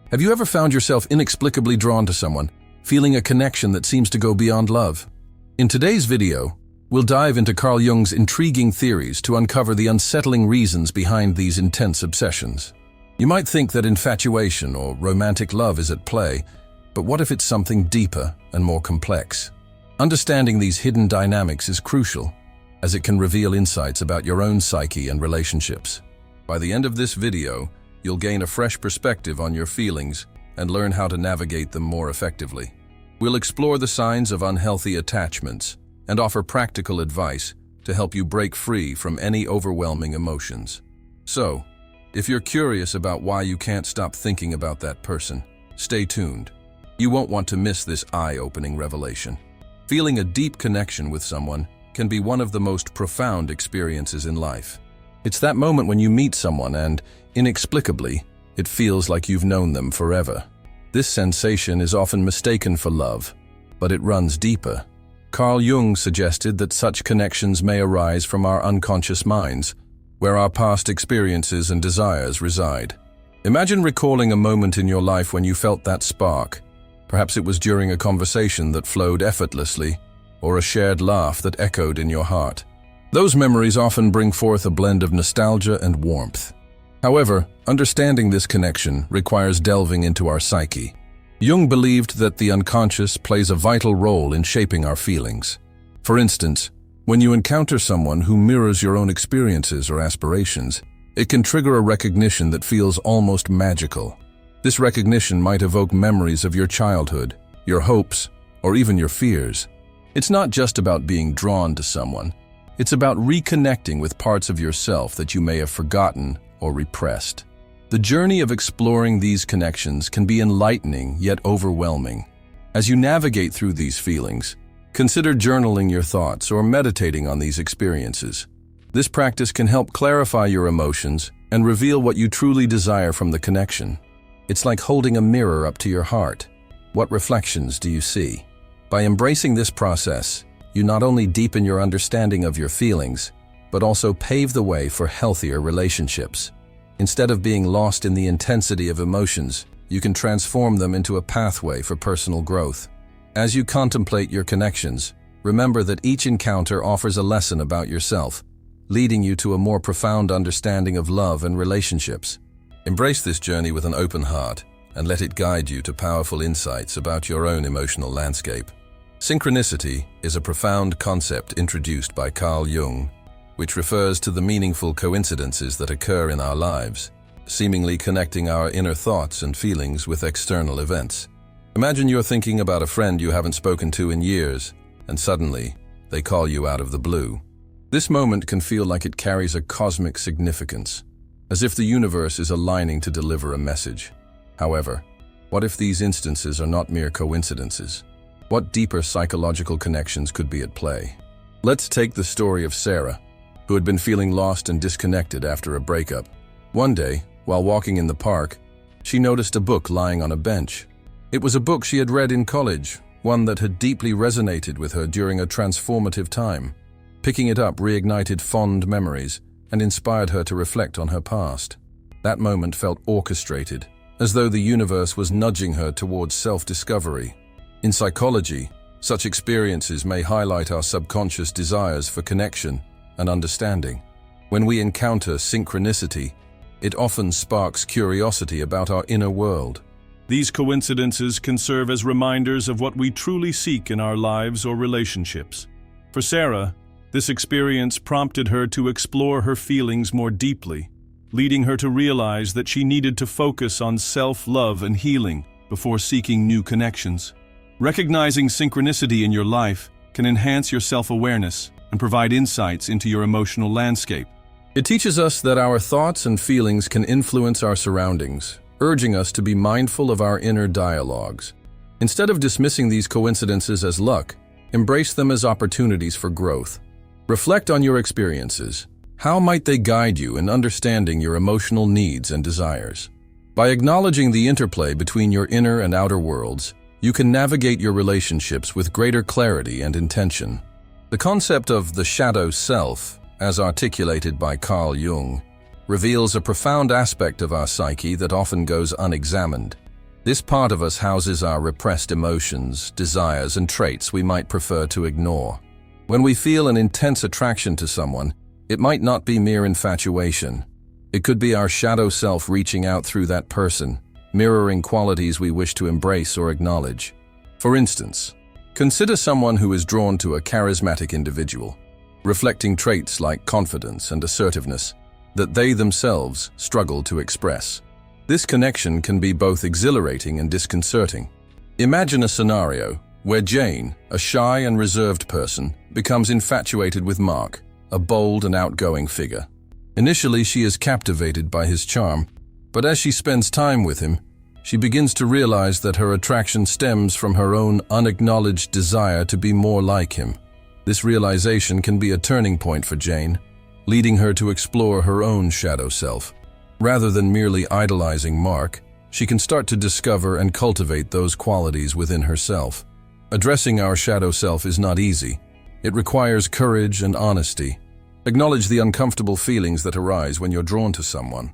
Have you ever found yourself inexplicably drawn to someone, feeling a connection that seems to go beyond love? In today's video, we'll dive into Carl Jung's intriguing theories to uncover the unsettling reasons behind these intense obsessions. You might think that infatuation or romantic love is at play, but what if it's something deeper and more complex? Understanding these hidden dynamics is crucial, as it can reveal insights about your own psyche and relationships. By the end of this video, you'll gain a fresh perspective on your feelings and learn how to navigate them more effectively. We'll explore the signs of unhealthy attachments and offer practical advice to help you break free from any overwhelming emotions. So, if you're curious about why you can't stop thinking about that person, stay tuned. You won't want to miss this eye-opening revelation. Feeling a deep connection with someone can be one of the most profound experiences in life. It's that moment when you meet someone and, inexplicably, it feels like you've known them forever. This sensation is often mistaken for love, but it runs deeper. Carl Jung suggested that such connections may arise from our unconscious minds, where our past experiences and desires reside. Imagine recalling a moment in your life when you felt that spark. Perhaps it was during a conversation that flowed effortlessly, or a shared laugh that echoed in your heart. Those memories often bring forth a blend of nostalgia and warmth. However, understanding this connection requires delving into our psyche. Jung believed that the unconscious plays a vital role in shaping our feelings. For instance, when you encounter someone who mirrors your own experiences or aspirations, it can trigger a recognition that feels almost magical. This recognition might evoke memories of your childhood, your hopes, or even your fears. It's not just about being drawn to someone. It's about reconnecting with parts of yourself that you may have forgotten or repressed. The journey of exploring these connections can be enlightening yet overwhelming. As you navigate through these feelings, consider journaling your thoughts or meditating on these experiences. This practice can help clarify your emotions and reveal what you truly desire from the connection. It's like holding a mirror up to your heart. What reflections do you see? By embracing this process, you not only deepen your understanding of your feelings, but also pave the way for healthier relationships. Instead of being lost in the intensity of emotions, you can transform them into a pathway for personal growth. As you contemplate your connections, remember that each encounter offers a lesson about yourself, leading you to a more profound understanding of love and relationships. Embrace this journey with an open heart and let it guide you to powerful insights about your own emotional landscape. Synchronicity is a profound concept introduced by Carl Jung, which refers to the meaningful coincidences that occur in our lives, seemingly connecting our inner thoughts and feelings with external events. Imagine you're thinking about a friend you haven't spoken to in years, and suddenly, they call you out of the blue. This moment can feel like it carries a cosmic significance, as if the universe is aligning to deliver a message. However, what if these instances are not mere coincidences? What deeper psychological connections could be at play? Let's take the story of Sarah, who had been feeling lost and disconnected after a breakup. One day, while walking in the park, she noticed a book lying on a bench. It was a book she had read in college, one that had deeply resonated with her during a transformative time. Picking it up reignited fond memories and inspired her to reflect on her past. That moment felt orchestrated, as though the universe was nudging her towards self-discovery. In psychology, such experiences may highlight our subconscious desires for connection and understanding. When we encounter synchronicity, it often sparks curiosity about our inner world. These coincidences can serve as reminders of what we truly seek in our lives or relationships. For Sarah, this experience prompted her to explore her feelings more deeply, leading her to realize that she needed to focus on self-love and healing before seeking new connections. Recognizing synchronicity in your life can enhance your self-awareness and provide insights into your emotional landscape. It teaches us that our thoughts and feelings can influence our surroundings, urging us to be mindful of our inner dialogues. Instead of dismissing these coincidences as luck, embrace them as opportunities for growth. Reflect on your experiences. How might they guide you in understanding your emotional needs and desires? By acknowledging the interplay between your inner and outer worlds, you can navigate your relationships with greater clarity and intention. The concept of the shadow self, as articulated by Carl Jung, reveals a profound aspect of our psyche that often goes unexamined. This part of us houses our repressed emotions, desires, and traits we might prefer to ignore. When we feel an intense attraction to someone, it might not be mere infatuation. It could be our shadow self reaching out through that person, mirroring qualities we wish to embrace or acknowledge. For instance, consider someone who is drawn to a charismatic individual, reflecting traits like confidence and assertiveness that they themselves struggle to express. This connection can be both exhilarating and disconcerting. Imagine a scenario where Jane, a shy and reserved person, becomes infatuated with Mark, a bold and outgoing figure. Initially, she is captivated by his charm, but as she spends time with him, she begins to realize that her attraction stems from her own unacknowledged desire to be more like him. This realization can be a turning point for Jane, leading her to explore her own shadow self. Rather than merely idolizing Mark, she can start to discover and cultivate those qualities within herself. Addressing our shadow self is not easy. It requires courage and honesty. Acknowledge the uncomfortable feelings that arise when you're drawn to someone.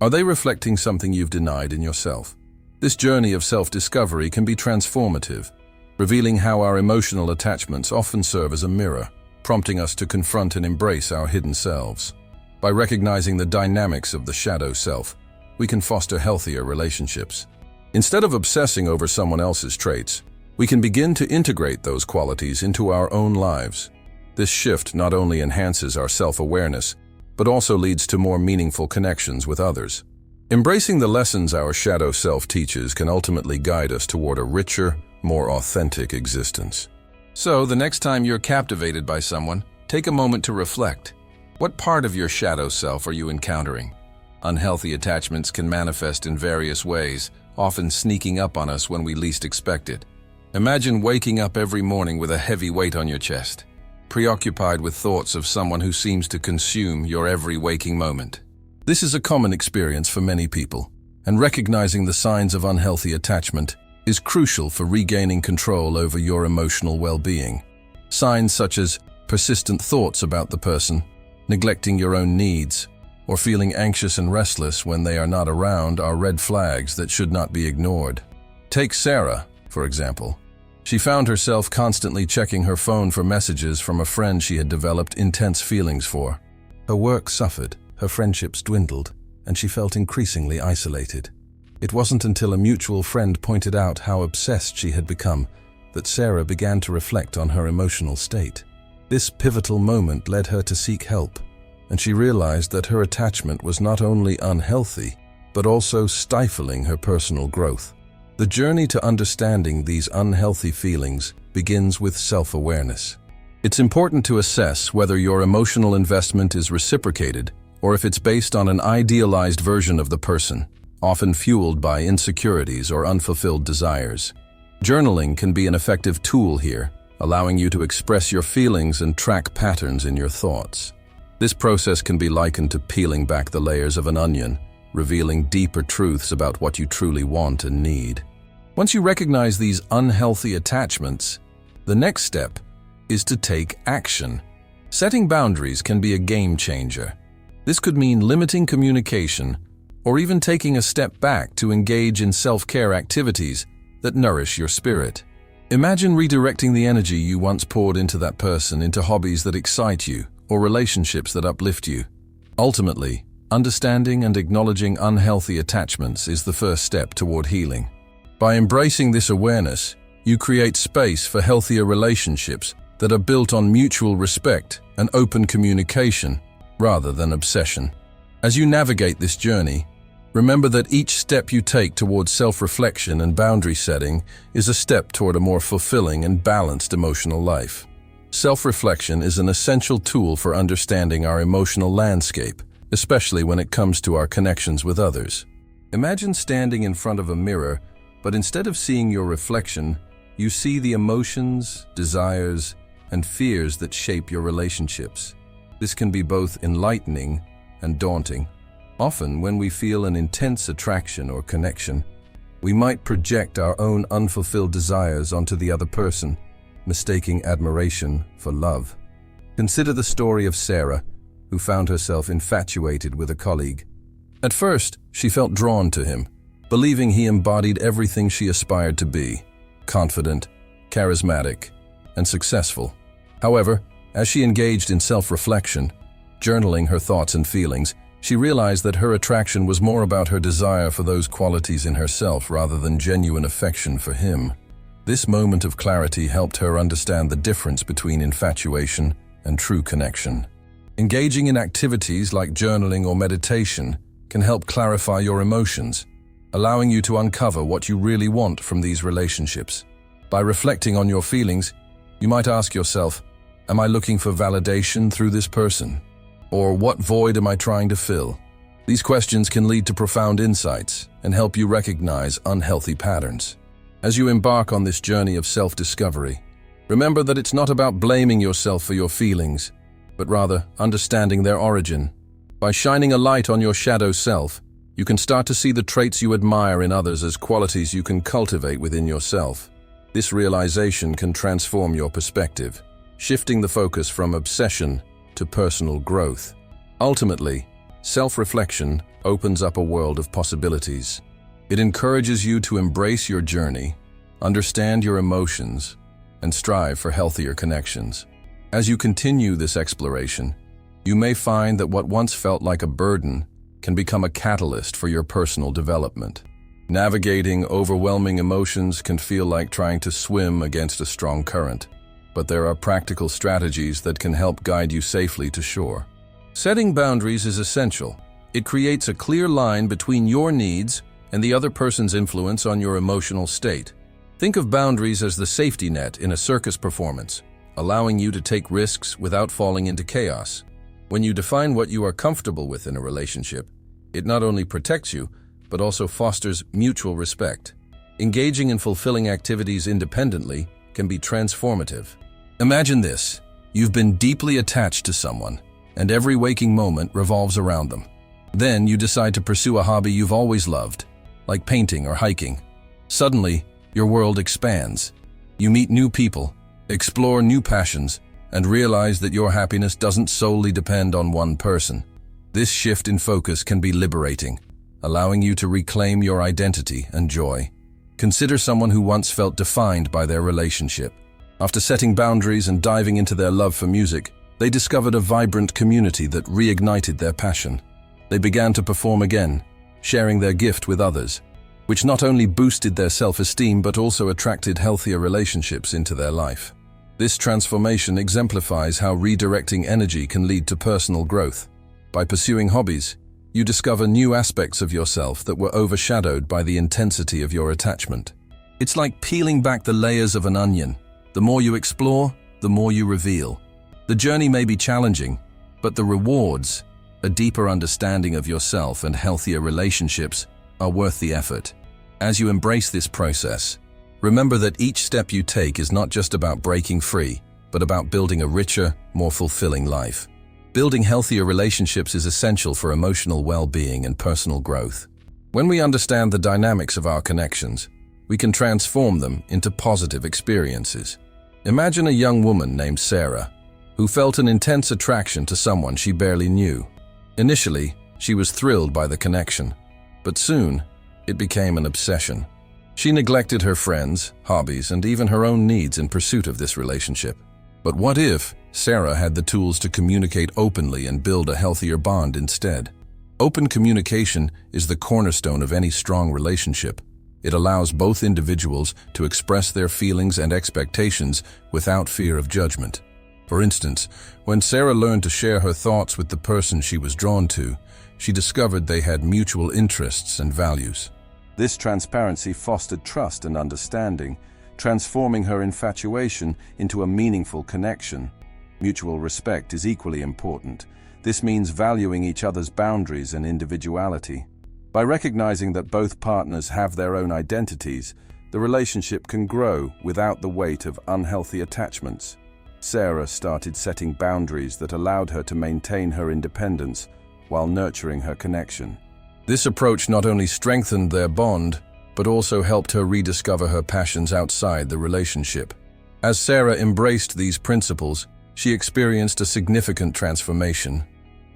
Are they reflecting something you've denied in yourself? This journey of self-discovery can be transformative, revealing how our emotional attachments often serve as a mirror, prompting us to confront and embrace our hidden selves. By recognizing the dynamics of the shadow self, we can foster healthier relationships. Instead of obsessing over someone else's traits, we can begin to integrate those qualities into our own lives. This shift not only enhances our self-awareness, but also leads to more meaningful connections with others. Embracing the lessons our shadow self teaches can ultimately guide us toward a richer, more authentic existence. So, the next time you're captivated by someone, take a moment to reflect. What part of your shadow self are you encountering? Unhealthy attachments can manifest in various ways, often sneaking up on us when we least expect it. Imagine waking up every morning with a heavy weight on your chest, preoccupied with thoughts of someone who seems to consume your every waking moment. This is a common experience for many people, and recognizing the signs of unhealthy attachment is crucial for regaining control over your emotional well-being. Signs such as persistent thoughts about the person, neglecting your own needs, or feeling anxious and restless when they are not around are red flags that should not be ignored. Take Sarah, for example. She found herself constantly checking her phone for messages from a friend she had developed intense feelings for. Her work suffered, her friendships dwindled, and she felt increasingly isolated. It wasn't until a mutual friend pointed out how obsessed she had become that Sarah began to reflect on her emotional state. This pivotal moment led her to seek help, and she realized that her attachment was not only unhealthy, but also stifling her personal growth. The journey to understanding these unhealthy feelings begins with self-awareness. It's important to assess whether your emotional investment is reciprocated or if it's based on an idealized version of the person, often fueled by insecurities or unfulfilled desires. Journaling can be an effective tool here, allowing you to express your feelings and track patterns in your thoughts. This process can be likened to peeling back the layers of an onion, revealing deeper truths about what you truly want and need. Once you recognize these unhealthy attachments, the next step is to take action. Setting boundaries can be a game changer. This could mean limiting communication or even taking a step back to engage in self-care activities that nourish your spirit. Imagine redirecting the energy you once poured into that person into hobbies that excite you or relationships that uplift you. Ultimately, understanding and acknowledging unhealthy attachments is the first step toward healing. By embracing this awareness, you create space for healthier relationships that are built on mutual respect and open communication rather than obsession. As you navigate this journey, remember that each step you take towards self-reflection and boundary setting is a step toward a more fulfilling and balanced emotional life. Self-reflection is an essential tool for understanding our emotional landscape, especially when it comes to our connections with others. Imagine standing in front of a mirror, but instead of seeing your reflection, you see the emotions, desires, and fears that shape your relationships. This can be both enlightening and daunting. Often, when we feel an intense attraction or connection, we might project our own unfulfilled desires onto the other person, mistaking admiration for love. Consider the story of Sarah, who found herself infatuated with a colleague. At first, she felt drawn to him, believing he embodied everything she aspired to be: confident, charismatic, and successful. However, as she engaged in self-reflection, journaling her thoughts and feelings, she realized that her attraction was more about her desire for those qualities in herself rather than genuine affection for him. This moment of clarity helped her understand the difference between infatuation and true connection. Engaging in activities like journaling or meditation can help clarify your emotions, allowing you to uncover what you really want from these relationships. By reflecting on your feelings, you might ask yourself, am I looking for validation through this person? Or what void am I trying to fill? These questions can lead to profound insights and help you recognize unhealthy patterns. As you embark on this journey of self-discovery, remember that it's not about blaming yourself for your feelings, but rather understanding their origin. By shining a light on your shadow self, you can start to see the traits you admire in others as qualities you can cultivate within yourself. This realization can transform your perspective, shifting the focus from obsession to personal growth. Ultimately, self-reflection opens up a world of possibilities. It encourages you to embrace your journey, understand your emotions, and strive for healthier connections. As you continue this exploration, you may find that what once felt like a burden can become a catalyst for your personal development. Navigating overwhelming emotions can feel like trying to swim against a strong current, but there are practical strategies that can help guide you safely to shore. Setting boundaries is essential. It creates a clear line between your needs and the other person's influence on your emotional state. Think of boundaries as the safety net in a circus performance, allowing you to take risks without falling into chaos. When you define what you are comfortable with in a relationship, it not only protects you, but also fosters mutual respect. Engaging in fulfilling activities independently can be transformative. Imagine this: you've been deeply attached to someone, and every waking moment revolves around them. Then you decide to pursue a hobby you've always loved, like painting or hiking. Suddenly, your world expands. You meet new people, explore new passions, and realize that your happiness doesn't solely depend on one person. This shift in focus can be liberating, allowing you to reclaim your identity and joy. Consider someone who once felt defined by their relationship. After setting boundaries and diving into their love for music, they discovered a vibrant community that reignited their passion. They began to perform again, sharing their gift with others, which not only boosted their self-esteem but also attracted healthier relationships into their life. This transformation exemplifies how redirecting energy can lead to personal growth. By pursuing hobbies, you discover new aspects of yourself that were overshadowed by the intensity of your attachment. It's like peeling back the layers of an onion. The more you explore, the more you reveal. The journey may be challenging, but the rewards, a deeper understanding of yourself and healthier relationships, are worth the effort. As you embrace this process, remember that each step you take is not just about breaking free, but about building a richer, more fulfilling life. Building healthier relationships is essential for emotional well-being and personal growth. When we understand the dynamics of our connections, we can transform them into positive experiences. Imagine a young woman named Sarah, who felt an intense attraction to someone she barely knew. Initially, she was thrilled by the connection, but soon, it became an obsession. She neglected her friends, hobbies, and even her own needs in pursuit of this relationship. But what if Sarah had the tools to communicate openly and build a healthier bond instead? Open communication is the cornerstone of any strong relationship. It allows both individuals to express their feelings and expectations without fear of judgment. For instance, when Sarah learned to share her thoughts with the person she was drawn to, she discovered they had mutual interests and values. This transparency fostered trust and understanding, transforming her infatuation into a meaningful connection. Mutual respect is equally important. This means valuing each other's boundaries and individuality. By recognizing that both partners have their own identities, the relationship can grow without the weight of unhealthy attachments. Sarah started setting boundaries that allowed her to maintain her independence while nurturing her connection. This approach not only strengthened their bond, but also helped her rediscover her passions outside the relationship. As Sarah embraced these principles, she experienced a significant transformation.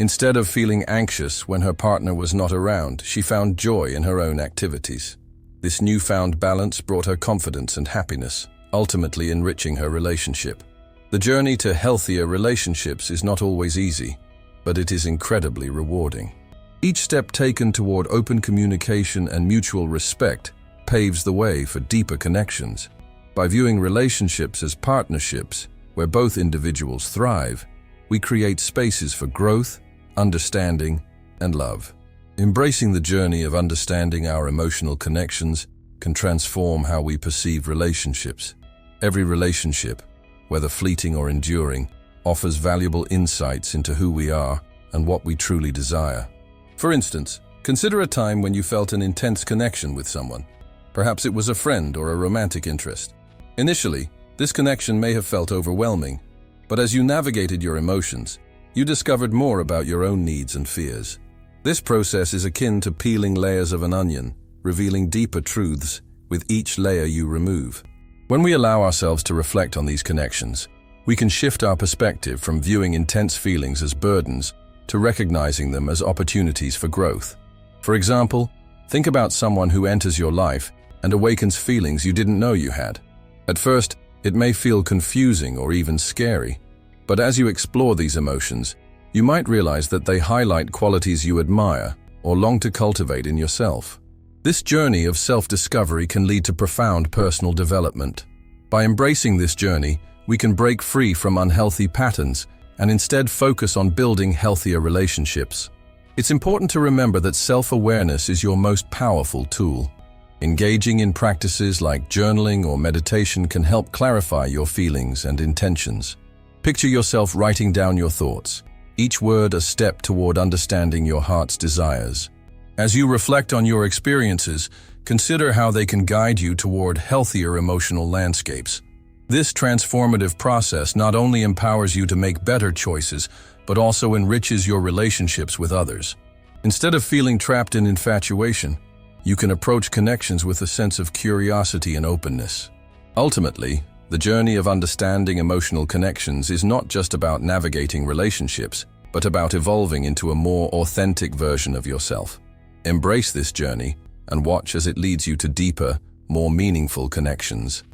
Instead of feeling anxious when her partner was not around, she found joy in her own activities. This newfound balance brought her confidence and happiness, ultimately enriching her relationship. The journey to healthier relationships is not always easy, but it is incredibly rewarding. Each step taken toward open communication and mutual respect paves the way for deeper connections. By viewing relationships as partnerships, where both individuals thrive, we create spaces for growth, understanding, and love. Embracing the journey of understanding our emotional connections can transform how we perceive relationships. Every relationship, whether fleeting or enduring, offers valuable insights into who we are and what we truly desire. For instance, consider a time when you felt an intense connection with someone. Perhaps it was a friend or a romantic interest. Initially, this connection may have felt overwhelming, but as you navigated your emotions, you discovered more about your own needs and fears. This process is akin to peeling layers of an onion, revealing deeper truths with each layer you remove. When we allow ourselves to reflect on these connections, we can shift our perspective from viewing intense feelings as burdens to recognizing them as opportunities for growth. For example, think about someone who enters your life and awakens feelings you didn't know you had. At first, it may feel confusing or even scary, but as you explore these emotions, you might realize that they highlight qualities you admire or long to cultivate in yourself. This journey of self-discovery can lead to profound personal development. By embracing this journey, we can break free from unhealthy patterns and instead focus on building healthier relationships. It's important to remember that self-awareness is your most powerful tool. Engaging in practices like journaling or meditation can help clarify your feelings and intentions. Picture yourself writing down your thoughts, each word a step toward understanding your heart's desires. As you reflect on your experiences, consider how they can guide you toward healthier emotional landscapes. This transformative process not only empowers you to make better choices, but also enriches your relationships with others. Instead of feeling trapped in infatuation, you can approach connections with a sense of curiosity and openness. Ultimately, the journey of understanding emotional connections is not just about navigating relationships, but about evolving into a more authentic version of yourself. Embrace this journey and watch as it leads you to deeper, more meaningful connections.